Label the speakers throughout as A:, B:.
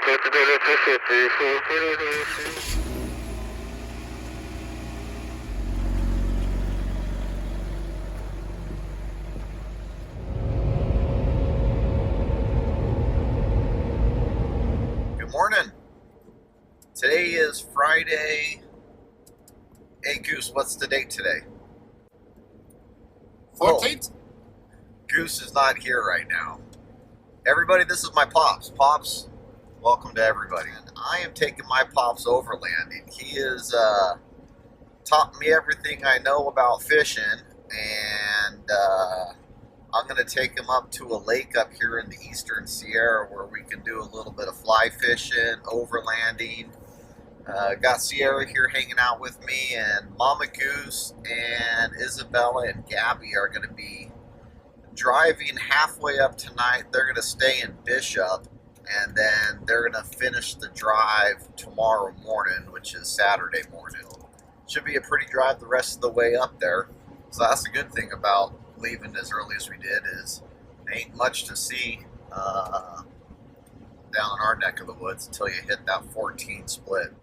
A: Good morning. Today is Friday. Hey Goose, what's the date today?
B: 14th?
A: Goose is not here right now. Everybody, this is my Pops. Pops, welcome to everybody. And I am taking my Pops overlanding. He is taught me everything I know about fishing, and I'm going to take him up to a lake up here in the Eastern Sierra where we can do a little bit of fly fishing, overlanding. Got Sierra here hanging out with me, and Mama Goose and Isabella and Gabby are going to be driving halfway up tonight. They're going to stay in Bishop, and then they're going to finish the drive tomorrow morning, which is Saturday morning. Should be a pretty drive the rest of the way up there. So that's the good thing about leaving as early as we did, is there ain't much to see down in our neck of the woods until you hit that 14 split.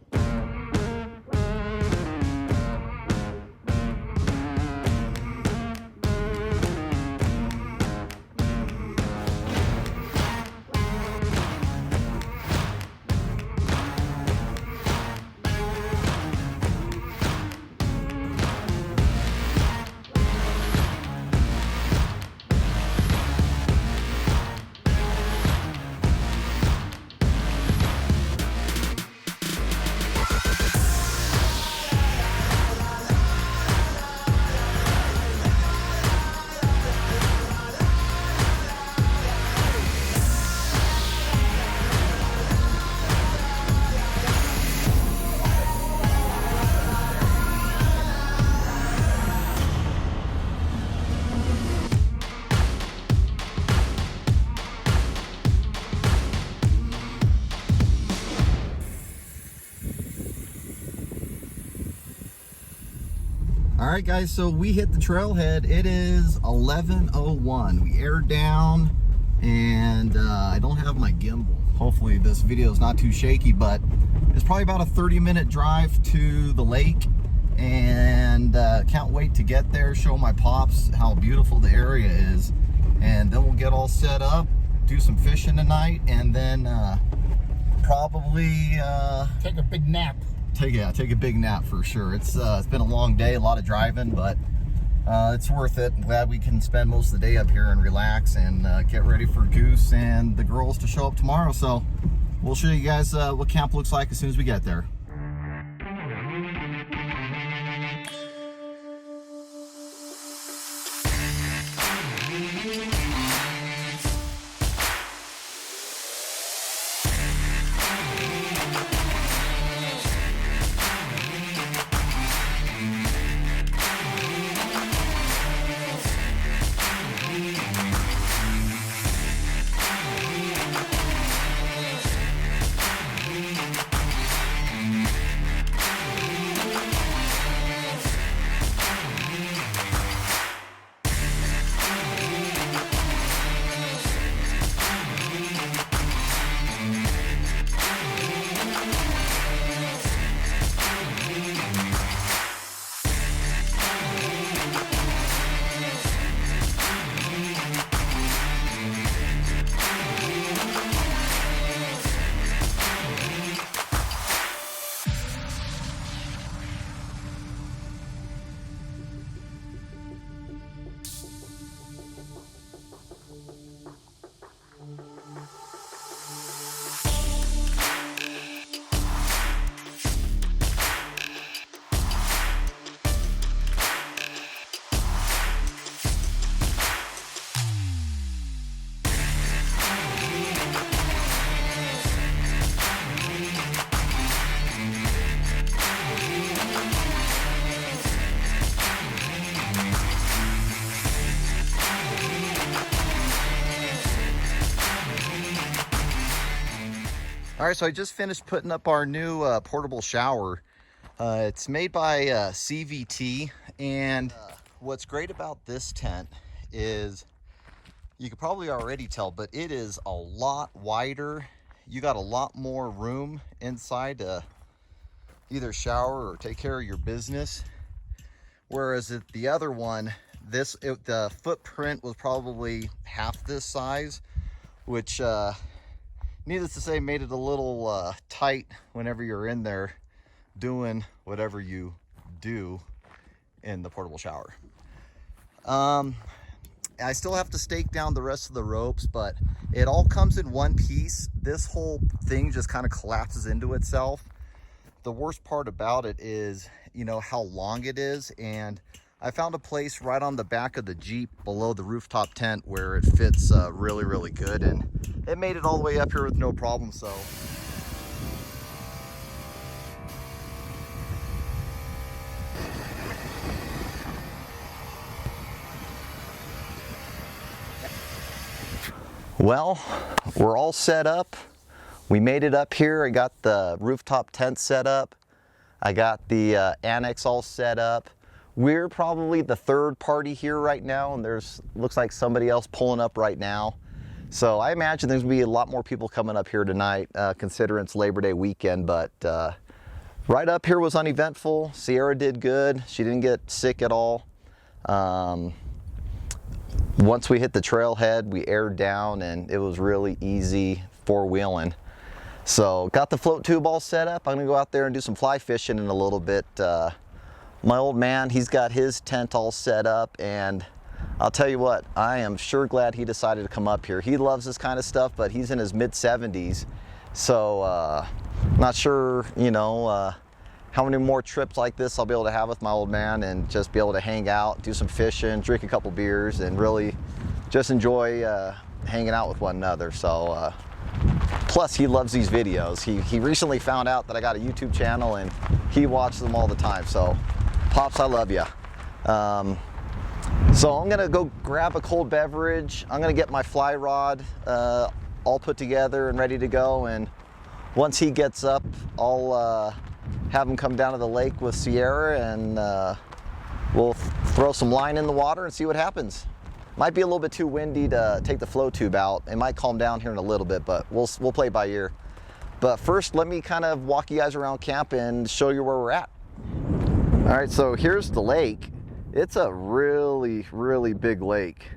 A: Alright guys, so we hit the trailhead. It is 11:01. We aired down, and I don't have my gimbal. Hopefully this video is not too shaky, but it's probably about a 30-minute drive to the lake, and can't wait to get there, show my Pops how beautiful the area is, and then we'll get all set up, do some fishing tonight, and then probably
B: Take a big nap.
A: Take a big nap for sure. It's been a long day, a lot of driving, but it's worth it. I'm glad we can spend most of the day up here and relax and get ready for Goose and the girls to show up tomorrow. So we'll show you guys what camp looks like as soon as we get there. All right, so I just finished putting up our new portable shower. It's made by CVT, and what's great about this tent is, you could probably already tell, but it is a lot wider. you got a lot more room inside to either shower or take care of your business. Whereas at the other one, the footprint was probably half this size, which needless to say made it a little tight whenever you're in there doing whatever you do in the portable shower. I still have to stake down the rest of the ropes, but it all comes in one piece. This whole thing just kind of collapses into itself. The worst part about it is, you know, how long it is. And I found a place right on the back of the Jeep below the rooftop tent where it fits really, really good. And it made it all the way up here with no problem, so. Well, we're all set up. We made it up here. I got the rooftop tent set up. I got the annex all set up. We're probably the third party here right now, and looks like somebody else pulling up right now. So I imagine there's gonna be a lot more people coming up here tonight, considering it's Labor Day weekend, but right up here was uneventful. Sierra did good. She didn't get sick at all. Once we hit the trailhead, we aired down and it was really easy four-wheeling. So got the float tube all set up. I'm gonna go out there and do some fly fishing in a little bit. My old man, he's got his tent all set up, and I'll tell you what, I am sure glad he decided to come up here. He loves this kind of stuff, but he's in his mid-70s. So not sure, you know, how many more trips like this I'll be able to have with my old man and just be able to hang out, do some fishing, drink a couple beers, and really just enjoy hanging out with one another. So plus he loves these videos. He recently found out that I got a YouTube channel and he watches them all the time. So Pops, I love you. So I'm gonna go grab a cold beverage. I'm gonna get my fly rod all put together and ready to go, and once he gets up, I'll have him come down to the lake with Sierra, and we'll throw some line in the water and see what happens. Might be a little bit too windy to take the flow tube out. It might calm down here in a little bit, but we'll play by ear. But first, let me kind of walk you guys around camp and show you where we're at. All right, so here's the lake. It's a really, really big lake.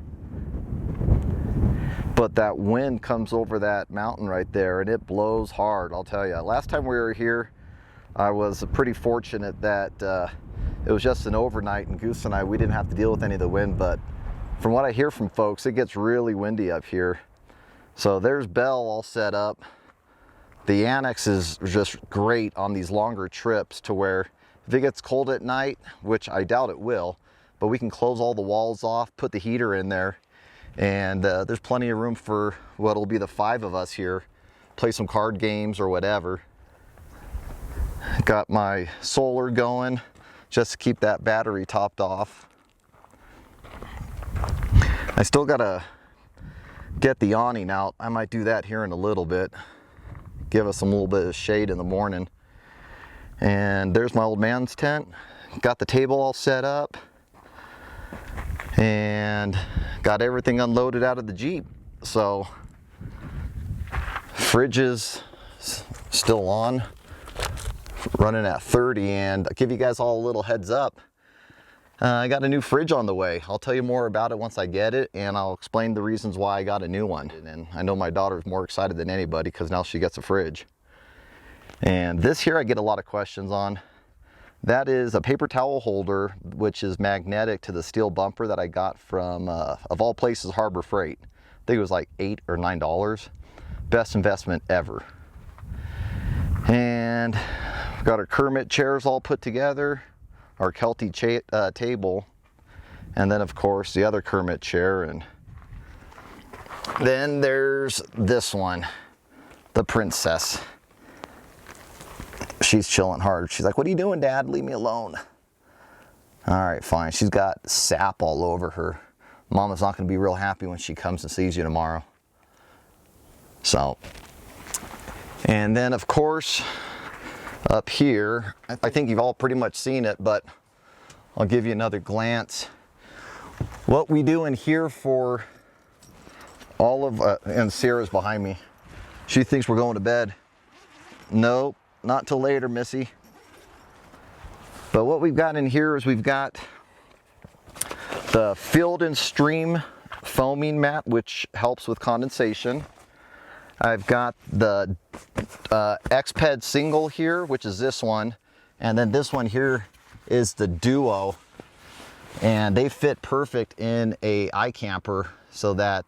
A: But that wind comes over that mountain right there and it blows hard, I'll tell you. Last time we were here, I was pretty fortunate that it was just an overnight, and Goose and we didn't have to deal with any of the wind, but from what I hear from folks, it gets really windy up here. So there's Bell all set up. The annex is just great on these longer trips to where if it gets cold at night, which I doubt it will, but we can close all the walls off, put the heater in there, and there's plenty of room for what'll be the 5 of us here, play some card games or whatever. Got my solar going just to keep that battery topped off. I still gotta get the awning out. I might do that here in a little bit. Give us a little bit of shade in the morning. And there's my old man's tent. Got the table all set up and got everything unloaded out of the Jeep. So fridge is still on, running at 30, and I'll give you guys all a little heads up. I got a new fridge on the way. I'll tell you more about it once I get it, and I'll explain the reasons why I got a new one. And I know my daughter's more excited than anybody because now she gets a fridge. And this here I get a lot of questions on. That is a paper towel holder, which is magnetic to the steel bumper that I got from, of all places, Harbor Freight. I think it was like $8 or $9. Best investment ever. And we've got our Kermit chairs all put together, our Kelty table, and then of course the other Kermit chair, and then there's this one, the Princess. She's chilling hard. She's like, "What are you doing, Dad? Leave me alone." All right, fine. She's got sap all over her. Mama's not going to be real happy when she comes and sees you tomorrow. So, and then of course up here, I think you've all pretty much seen it, but I'll give you another glance. What we do in here for all of, and Sarah's behind me.
B: She thinks we're going to bed. Nope, not till later, Missy. But what we've got in here is we've got the Field and Stream foaming mat, which helps with condensation. I've got the X-Ped single here, which is this one. And then this one here is the Duo. And they fit perfect in a iCamper so that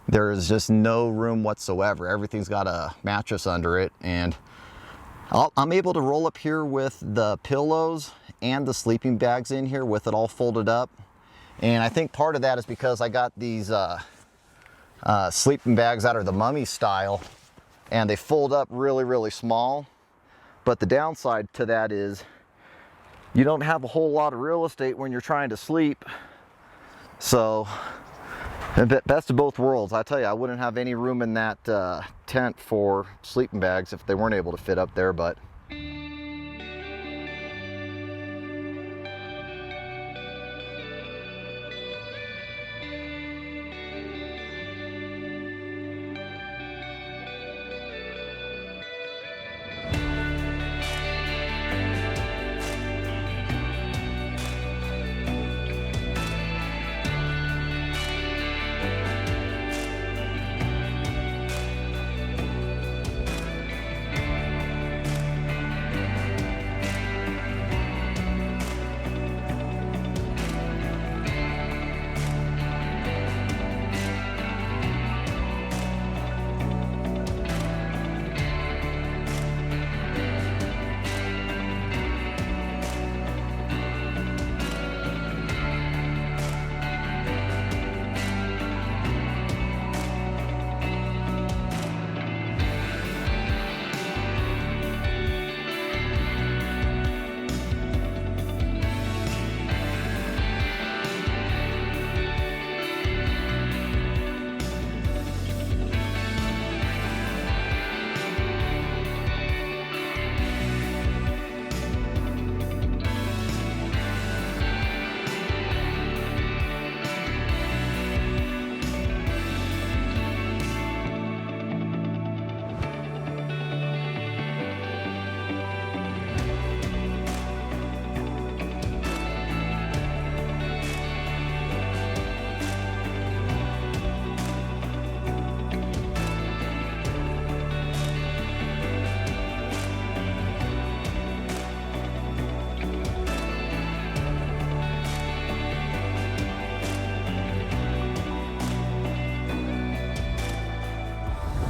B: there is just no room whatsoever. Everything's got a mattress under it. And I'm able to roll up here with the pillows and the sleeping bags in here with it all folded up. And I think part of that is because I got these sleeping bags that are the mummy style, and they fold up really small. But the downside to that is you don't have a whole lot of real estate when you're trying to sleep. So best of both worlds. I tell you, I wouldn't have any room in that tent for sleeping bags if they weren't able to fit up there. But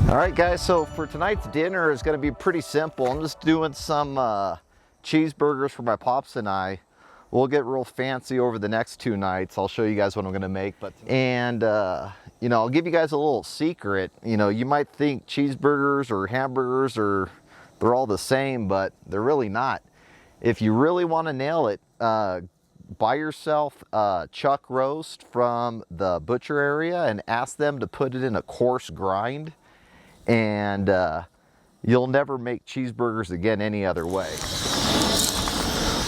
B: all right, guys, so for tonight's dinner is going to be pretty simple. I'm just doing some cheeseburgers for my pops and I. We'll get real fancy over the next 2 nights. I'll show you guys what I'm going to make. And you know, I'll give you guys a little secret. You know, you might think cheeseburgers or hamburgers they're all the same, but they're really not. If you really want to nail it, buy yourself a chuck roast from the butcher area and ask them to put it in a coarse grind. And you'll never make cheeseburgers again any other way.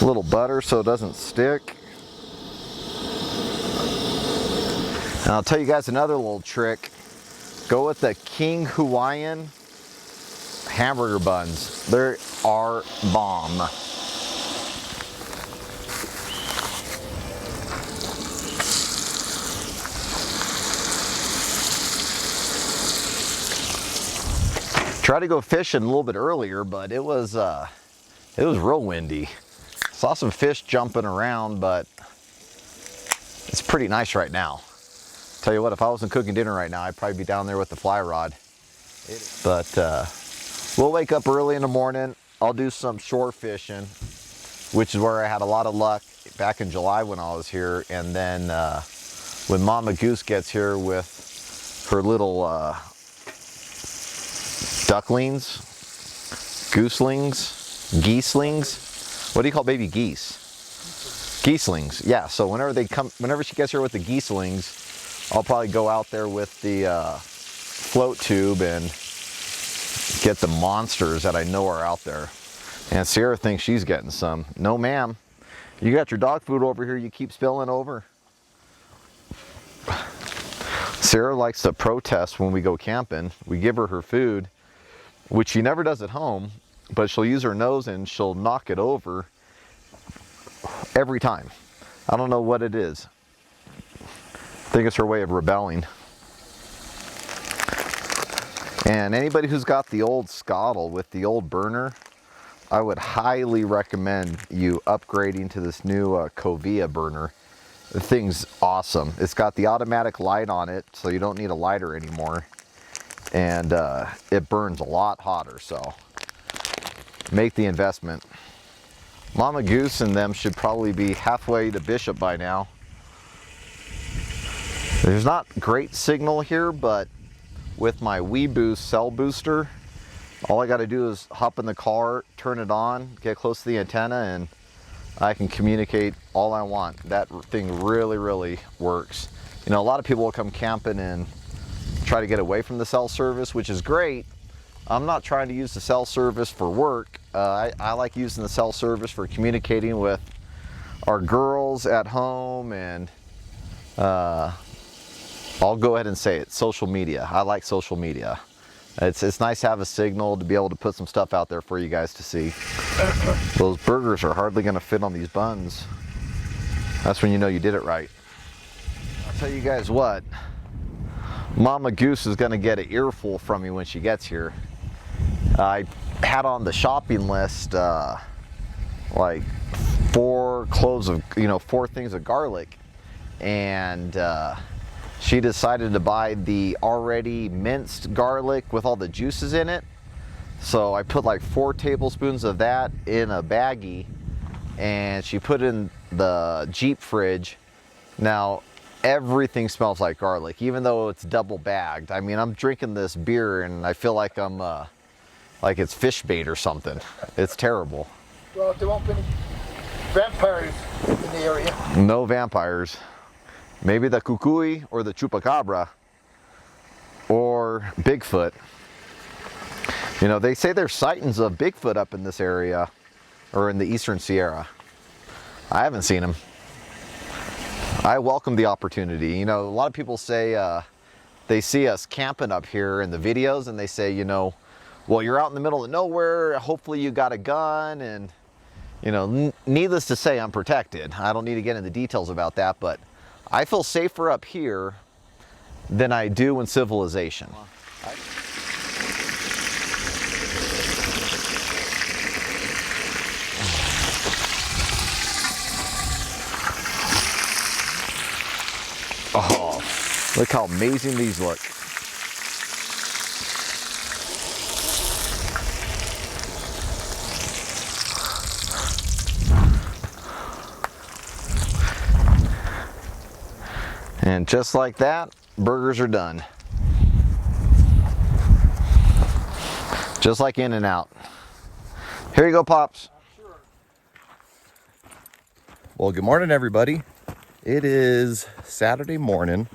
B: A little butter so it doesn't stick. And I'll tell you guys another little trick. Go with the King Hawaiian hamburger buns. They are bomb. Tried to go fishing a little bit earlier, but it was real windy. Saw some fish jumping around, but it's pretty nice right now. Tell you what, if I wasn't cooking dinner right now, I'd probably be down there with the fly rod. But we'll wake up early in the morning. I'll do some shore fishing, which is where I had a lot of luck back in July when I was here. And then when Mama Goose gets here with her little ducklings, gooselings, geeselings. What do you call baby geese? Geeselings. Yeah, so whenever she gets here with the geeselings, I'll probably go out there with the float tube and get the monsters that I know are out there. And Sierra thinks she's getting some. No, ma'am. You got your dog food over here you keep spilling over. Sarah likes to protest when we go camping. We give her food, which she never does at home, but she'll use her nose and she'll knock it over every time. I don't know what it is. I think it's her way of rebelling. And anybody who's got the old Skottle with the old burner, I would highly recommend you upgrading to this new Toiyabe burner. The thing's awesome. It's got the automatic light on it, so you don't need a lighter anymore. And it burns a lot hotter, so make the investment. Mama Goose and them should probably be halfway to Bishop by now. There's not great signal here, but with my Boost cell booster, all I got to do is hop in the car, turn it on, get close to the antenna, and I can communicate all I want. That thing really, really works. You know, a lot of people will come camping and try to get away from the cell service, which is great. I'm not trying to use the cell service for work. I like using the cell service for communicating with our girls at home, and I'll go ahead and say it, social media. I like social media. It's nice to have a signal to be able to put some stuff out there for you guys to see. Those burgers are hardly gonna fit on these buns. That's when you know you did it right. I'll tell you guys what, Mama Goose is gonna get an earful from me when she gets here. I had on the shopping list like 4 cloves of, 4 things of garlic, and she decided to buy the already minced garlic with all the juices in it. So I put like 4 tablespoons of that in a baggie, and she put it in the Jeep fridge. Now everything smells like garlic, even though it's double bagged. I mean, I'm drinking this beer and I feel like I'm like it's fish bait or something. It's terrible.
C: Well, there won't be any vampires in the area.
B: No vampires. Maybe the kukui or the chupacabra or Bigfoot. You know, they say there's sightings of Bigfoot up in this area or in the Eastern Sierra. I haven't seen them. I welcome the opportunity. You know, a lot of people say they see us camping up here in the videos, and they say, well, you're out in the middle of nowhere, hopefully you got a gun, and needless to say, I'm protected. I don't need to get into details about that, but I feel safer up here than I do in civilization. Oh, look how amazing these look. And just like that, burgers are done. Just like In-N-Out. Here you go, Pops.
C: Sure.
A: Well, good morning, everybody. It is Saturday morning.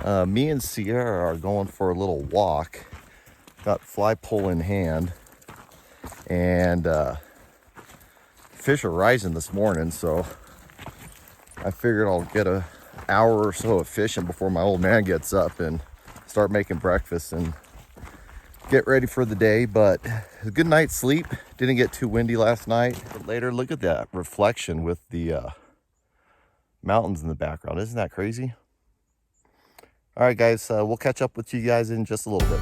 A: Me and Sierra are going for a little walk. Got fly pole in hand. And fish are rising this morning, so I figured I'll get an hour or so of fishing before my old man gets up and start making breakfast and get ready for the day. But a good night's sleep. Didn't get too windy last night. But later, look at that reflection with the mountains in the background. Isn't that crazy? All right, guys, we'll catch up with you guys in just a little bit.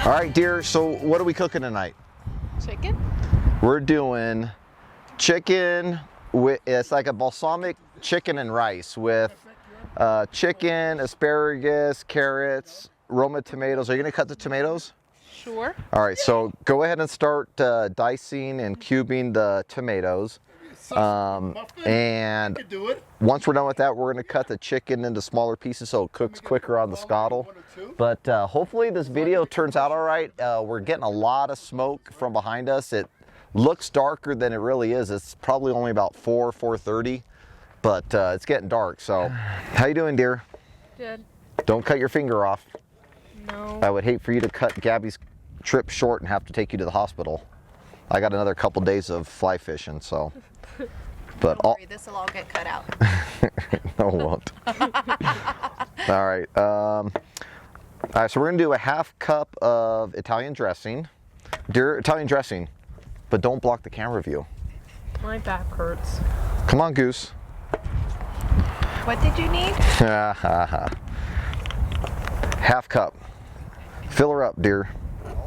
B: All right, dear, so what are we cooking tonight?
D: Chicken?
B: We're doing chicken with, it's like a balsamic chicken and rice with chicken, asparagus, carrots, Roma tomatoes. Are you gonna cut the tomatoes?
D: Sure.
B: All right, so go ahead and start dicing and cubing the tomatoes. And once we're done with that, we're gonna cut the chicken into smaller pieces so it cooks quicker on the Skottle. But hopefully this video turns out all right. We're getting a lot of smoke from behind us. It looks darker than it really is. It's probably only about 4:30, but it's getting dark. So how you doing, dear?
D: Good.
B: Don't cut your finger off.
D: No.
B: I would hate for you to cut Gabby's trip short and have to take you to the hospital. I got another couple days of fly fishing, so. But
E: Don't worry, this will all get cut out.
B: No, it won't. All right. All right, so we're gonna do a half cup of Italian dressing. Dear, Italian dressing, but don't block the camera view.
D: My back hurts.
B: Come on, Goose.
E: What did you need?
B: Half cup. Fill her up, dear.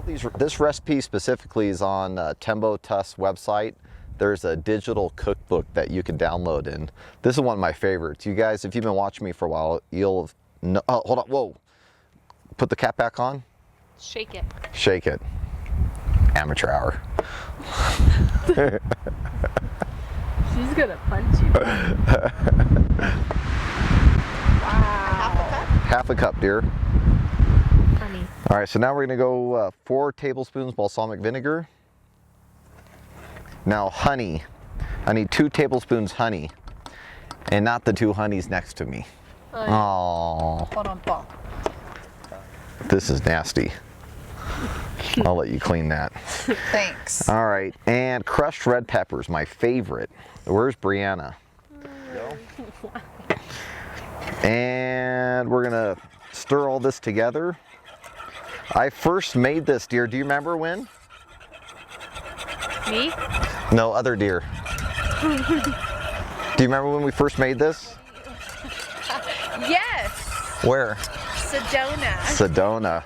B: This recipe specifically is on Tembo Tusk's website. There's a digital cookbook that you can download, and this is one of my favorites. You guys, if you've been watching me for a while, you'll know. Oh, hold on. Whoa. Put the cap back on.
D: Shake it.
B: Shake it. Amateur hour.
D: She's gonna punch you. Wow.
B: Half a cup, dear.
D: Honey.
B: All right, so now we're gonna go 4 tablespoons balsamic vinegar. Now honey. I need 2 tablespoons honey, and not the 2 honeys next to me. Oh,
E: Hold on, Paul.
B: this is nasty. I'll let you clean that.
E: Thanks.
B: All right, and crushed red peppers, my favorite. Where's Brianna? And we're gonna stir all this together. I first made this, dear. Do you remember when?
D: Me?
B: No, other deer. Do you remember when we first made this?
E: Yes.
B: Where?
E: Sedona.
B: Sedona.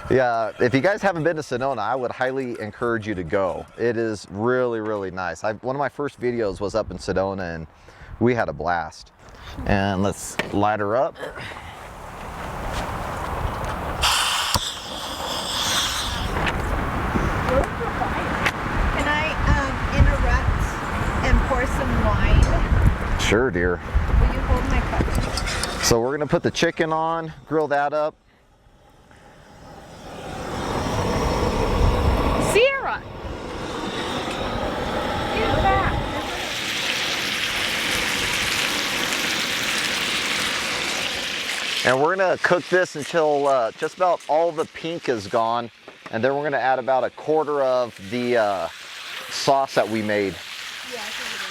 B: Yeah, if you guys haven't been to Sedona, I would highly encourage you to go. It is really, really nice. One of my first videos was up in Sedona, and we had a blast. And let's light her up.
E: Can I interrupt and pour some wine?
B: Sure, dear.
E: Will you hold my cup?
B: So we're gonna put the chicken on, grill that up.
D: Sierra! Get back!
B: And we're gonna cook this until just about all the pink is gone. And then we're gonna add about 1/4 of the sauce that we made.
D: Yeah, I think it is.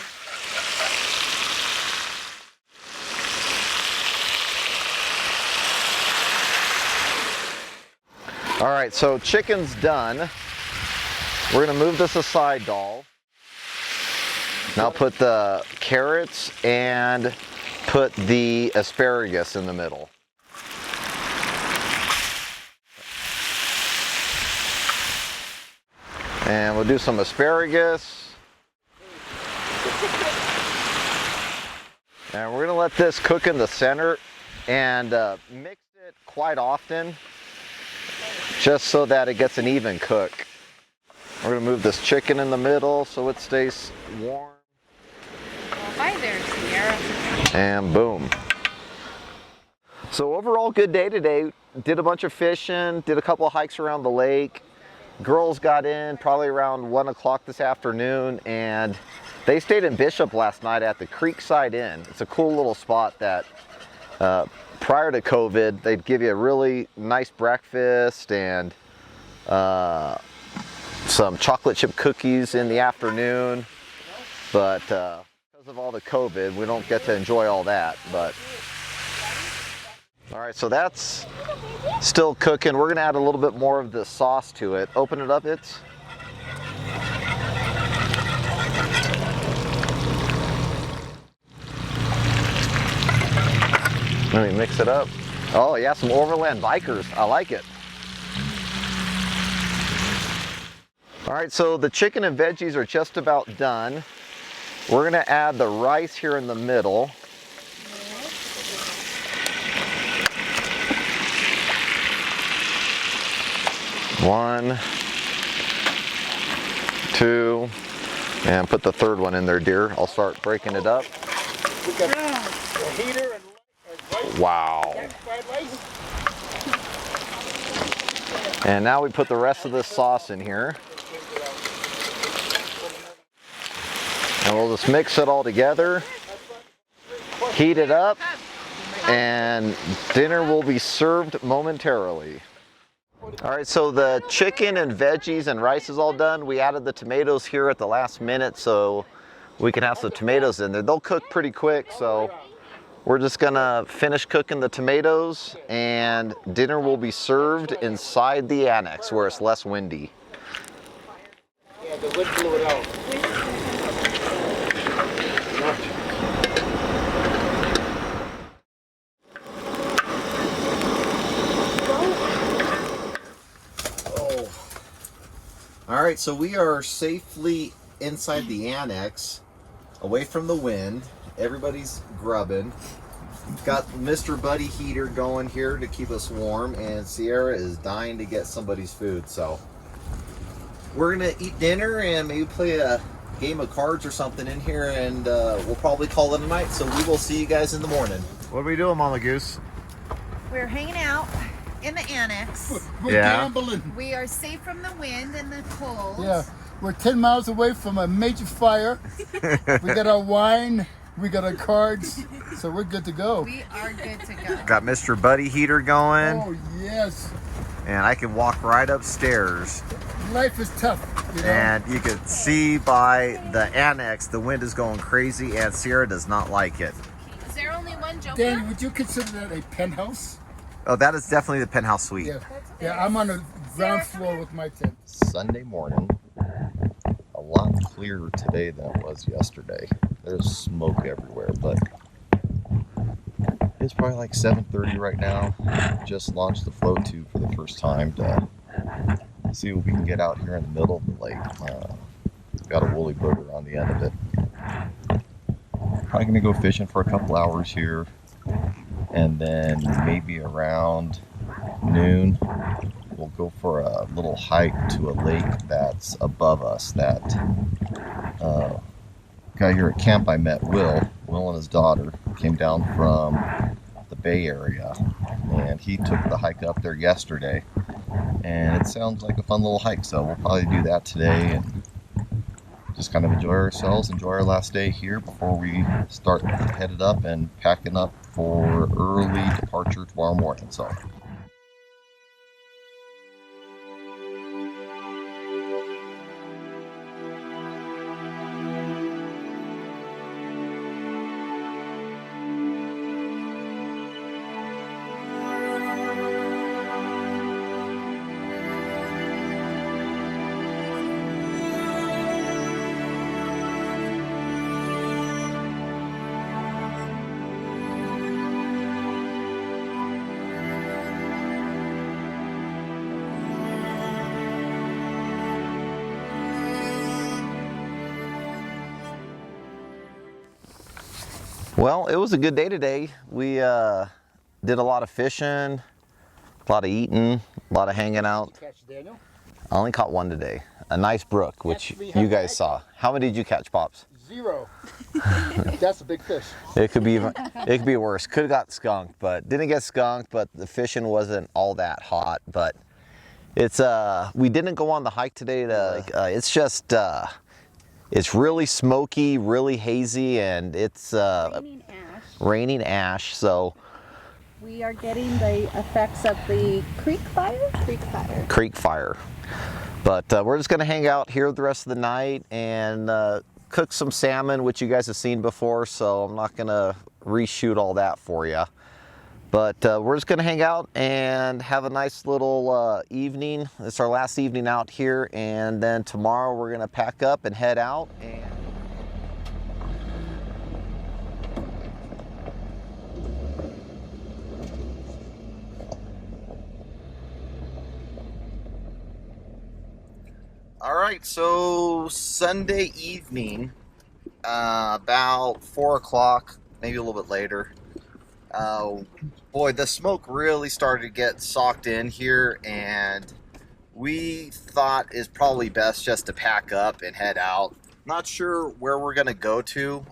B: All right, so chicken's done. We're gonna move this aside, doll. Now put the carrots and put the asparagus in the middle. And we'll do some asparagus. And we're gonna let this cook in the center and mix it quite often, just so that it gets an even cook. We're gonna move this chicken in the middle so it stays warm.
D: Well, hi there, Sierra.
B: And boom. So overall, good day today. Did a bunch of fishing, did a couple of hikes around the lake. Girls got in probably around 1 o'clock this afternoon, and they stayed in Bishop last night at the Creekside Inn. It's a cool little spot that prior to COVID, they'd give you a really nice breakfast and some chocolate chip cookies in the afternoon. But because of all the COVID, we don't get to enjoy all that. But all right, so that's still cooking. We're gonna add a little bit more of the sauce to it. Open it up, it's. Let me mix it up. Oh yeah, some Overland Bikers. I like it. All right, so the chicken and veggies are just about done. We're gonna add the rice here in the middle. One, two, and put the third one in there, dear. I'll start breaking it up.
C: We got a heater and rice.
B: Wow.
C: That's fried rice.
B: And now we put the rest of this sauce in here. And we'll just mix it all together, heat it up, and dinner will be served momentarily. All right, so the chicken and veggies and rice is all done. We added the tomatoes here at the last minute so we can have some tomatoes in there. They'll cook pretty quick, so we're just gonna finish cooking the tomatoes and dinner will be served inside the annex where it's less windy.
C: Yeah, the wind blew it out.
A: All right, so we are safely inside the annex, away from the wind. Everybody's grubbing. Got Mr. Buddy heater going here to keep us warm, and Sierra is dying to get somebody's food. So we're gonna eat dinner and maybe play a game of cards or something in here, and we'll probably call it a night. So we will see you guys in the morning. What are we doing, Mama Goose?
E: We're hanging out in the annex.
C: We're
B: Yeah.
C: gambling.
E: We are safe from the wind and the cold.
C: Yeah, we're 10 miles away from a major fire. We got our wine, we got our cards, so we're good to go.
E: We are good to go.
A: Got Mr. Buddy heater going,
C: Oh yes,
A: and I can walk right upstairs.
C: life is tough, you know.
A: And you can see by the annex, the wind is going crazy, and Sierra does not like it.
D: Is there only one Joker?
C: Danny, would you consider that a penthouse?
A: Oh, that is definitely the penthouse suite.
C: Yeah, yeah. I'm on the ground floor with my tent.
B: Sunday morning, a lot clearer today than it was yesterday. There's smoke everywhere, but it's probably like 7:30 right now. Just launched the float tube for the first time to see what we can get out here in the middle of the lake. Got a woolly booger on the end of it. Probably gonna go fishing for a couple hours here, and then maybe around noon we'll go for a little hike to a lake that's above us. That guy here at camp I met, Will and his daughter came down from the Bay Area, and he took the hike up there yesterday, and it sounds like a fun little hike, so we'll probably do that today and just kind of enjoy ourselves, enjoy our last day here before we start headed up and packing up for early departure tomorrow morning. So Well, it was a good day today. We did a lot of fishing, a lot of eating, a lot of hanging out.
C: Catch Daniel.
B: I only caught one today. A nice brook, which
C: That's me,
B: you guys
C: huh?
B: saw. How many did you catch, Pops?
C: 0. That's a big fish.
B: It could be worse. Could have got skunked, but didn't get skunked. But the fishing wasn't all that hot. But it's we didn't go on the hike today. It's just it's really smoky, really hazy, and it's raining ash. So
E: We are getting the effects of the creek fire.
B: creek fire. But we're just gonna hang out here the rest of the night and cook some salmon, which you guys have seen before, so I'm not gonna reshoot all that for you. But we're just gonna hang out and have a nice little evening. It's our last evening out here, and then tomorrow we're gonna pack up and head out.
A: All right, right, so Sunday evening, about 4 o'clock, maybe a little bit later. Boy, the smoke really started to get socked in here, and we thought it's probably best just to pack up and head out. Not sure where we're gonna go to.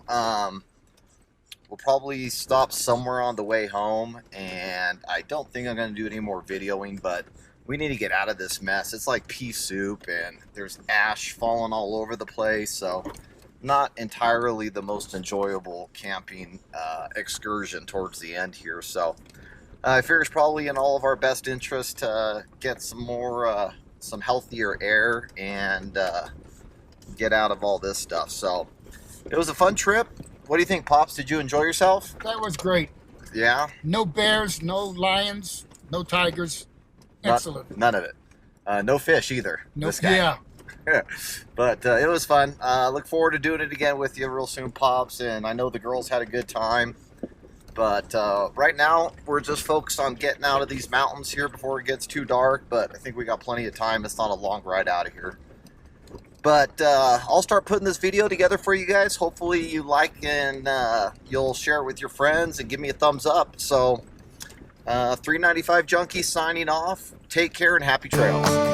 A: We'll probably stop somewhere on the way home, and I don't think I'm gonna do any more videoing, but we need to get out of this mess. It's like pea soup, and there's ash falling all over the place, so not entirely the most enjoyable camping excursion towards the end here. So I figure it's probably in all of our best interest to get some more, some healthier air and get out of all this stuff. So it was a fun trip. What do you think, Pops? Did you enjoy yourself?
C: That was great.
A: Yeah?
C: No bears, no lions, no tigers. Excellent.
A: None of it. No fish either.
C: No,
A: this guy.
C: yeah.
A: But it was fun. Look forward to doing it again with you real soon, Pops. And I know the girls had a good time. But right now, we're just focused on getting out of these mountains here before it gets too dark. But I think we got plenty of time. It's not a long ride out of here. But I'll start putting this video together for you guys. Hopefully you like and you'll share it with your friends and give me a thumbs up. So 395 Junkie signing off. Take care and happy trails.